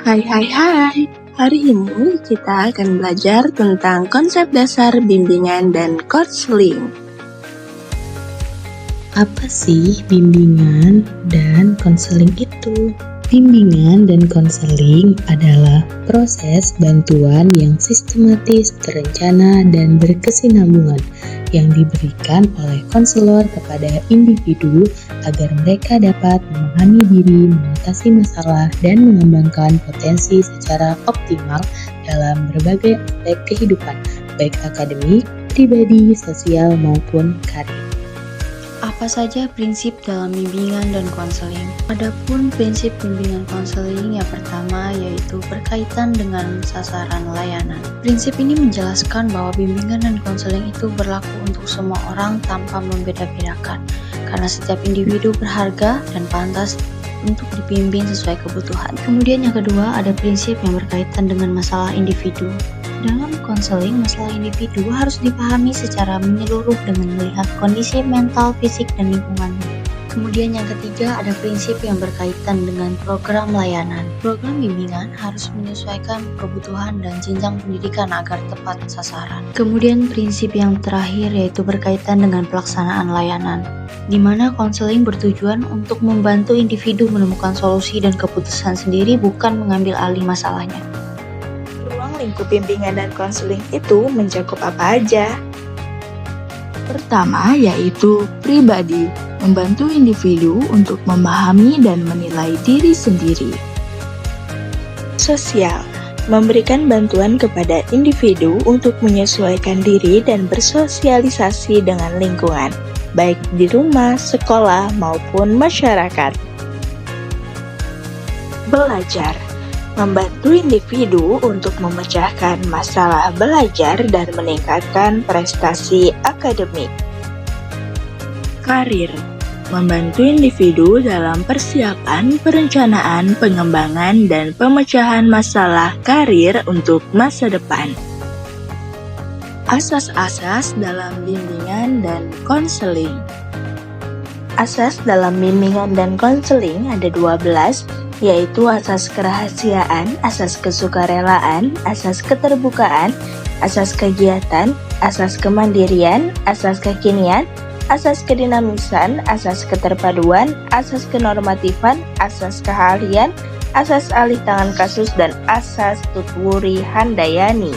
Hai hai hai, hari ini kita akan belajar tentang konsep dasar bimbingan dan konseling. Apa sih bimbingan dan konseling itu? Bimbingan dan konseling adalah proses bantuan yang sistematis, terencana, dan berkesinambungan yang diberikan oleh konselor kepada individu agar mereka dapat memahami diri, mengatasi masalah, dan mengembangkan potensi secara optimal dalam berbagai aspek kehidupan, baik akademik, pribadi, sosial, maupun karir. Apa saja prinsip dalam bimbingan dan konseling? Adapun prinsip bimbingan konseling yang pertama yaitu berkaitan dengan sasaran layanan. Prinsip ini menjelaskan bahwa bimbingan dan konseling itu berlaku untuk semua orang tanpa membeda-bedakan, karena setiap individu berharga dan pantas untuk dibimbing sesuai kebutuhan. Kemudian yang kedua ada prinsip yang berkaitan dengan masalah individu. Dalam konseling, masalah individu harus dipahami secara menyeluruh dengan melihat kondisi mental, fisik, dan lingkungannya. Kemudian yang ketiga ada prinsip yang berkaitan dengan program layanan. Program bimbingan harus menyesuaikan kebutuhan dan jenjang pendidikan agar tepat sasaran. Kemudian prinsip yang terakhir yaitu berkaitan dengan pelaksanaan layanan, di mana konseling bertujuan untuk membantu individu menemukan solusi dan keputusan sendiri, bukan mengambil alih masalahnya. Lingkup bimbingan dan konseling itu mencakup apa aja? Pertama yaitu pribadi, membantu individu untuk memahami dan menilai diri sendiri. Sosial, memberikan bantuan kepada individu untuk menyesuaikan diri dan bersosialisasi dengan lingkungan, baik di rumah, sekolah, maupun masyarakat. Belajar, membantu individu untuk memecahkan masalah belajar dan meningkatkan prestasi akademik. Karir, membantu individu dalam persiapan, perencanaan, pengembangan, dan pemecahan masalah karir untuk masa depan. Asas-asas dalam bimbingan dan konseling. Asas dalam bimbingan dan konseling ada 12, yaitu asas kerahasiaan, asas kesukarelaan, asas keterbukaan, asas kegiatan, asas kemandirian, asas kekinian, asas kedinamisan, asas keterpaduan, asas kenormatifan, asas keahlian, asas alih tangan kasus, dan asas tutwuri handayani.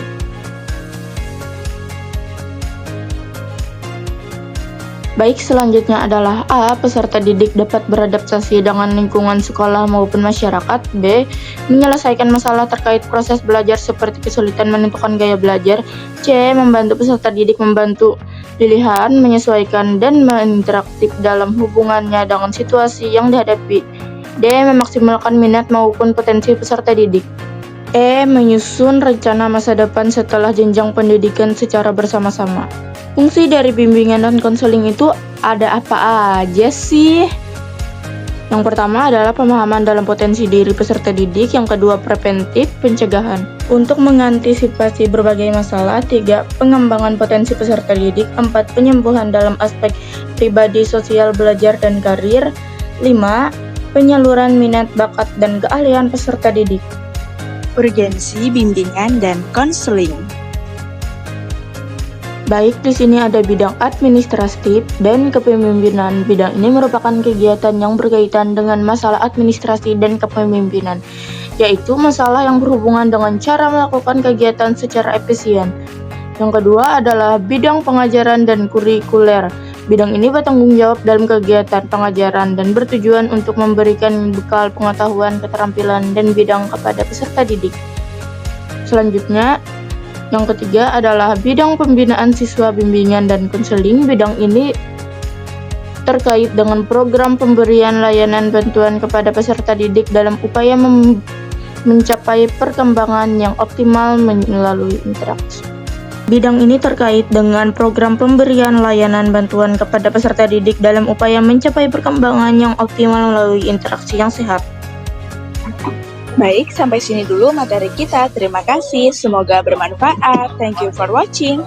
Baik, selanjutnya adalah A. Peserta didik dapat beradaptasi dengan lingkungan sekolah maupun masyarakat. B. Menyelesaikan masalah terkait proses belajar seperti kesulitan menentukan gaya belajar. C. Membantu peserta didik membantu pilihan, menyesuaikan, dan berinteraktif dalam hubungannya dengan situasi yang dihadapi. D. Memaksimalkan minat maupun potensi peserta didik. E. Menyusun rencana masa depan setelah jenjang pendidikan secara bersama-sama. Fungsi dari bimbingan dan konseling itu ada apa aja sih? Yang pertama adalah pemahaman dalam potensi diri peserta didik. Yang kedua, preventif, pencegahan untuk mengantisipasi berbagai masalah. 3. Pengembangan potensi peserta didik. 4. Penyembuhan dalam aspek pribadi, sosial, belajar, dan karir. 5. Penyaluran minat, bakat, dan keahlian peserta didik. Urgensi bimbingan dan konseling. Baik, di sini ada bidang administratif dan kepemimpinan. Bidang ini merupakan kegiatan yang berkaitan dengan masalah administrasi dan kepemimpinan, yaitu masalah yang berhubungan dengan cara melakukan kegiatan secara efisien. Yang kedua adalah bidang pengajaran dan kurikuler. Bidang ini bertanggung jawab dalam kegiatan pengajaran dan bertujuan untuk memberikan bekal pengetahuan, keterampilan, dan bidang kepada peserta didik. Selanjutnya, yang ketiga adalah bidang pembinaan siswa, bimbingan, dan konseling. Bidang ini terkait dengan program pemberian layanan bantuan kepada peserta didik dalam upaya mencapai perkembangan yang optimal melalui interaksi. Bidang ini terkait dengan program pemberian layanan bantuan kepada peserta didik dalam upaya mencapai perkembangan yang optimal melalui interaksi yang sehat. Baik, sampai sini dulu materi kita. Terima kasih, semoga bermanfaat. Thank you for watching.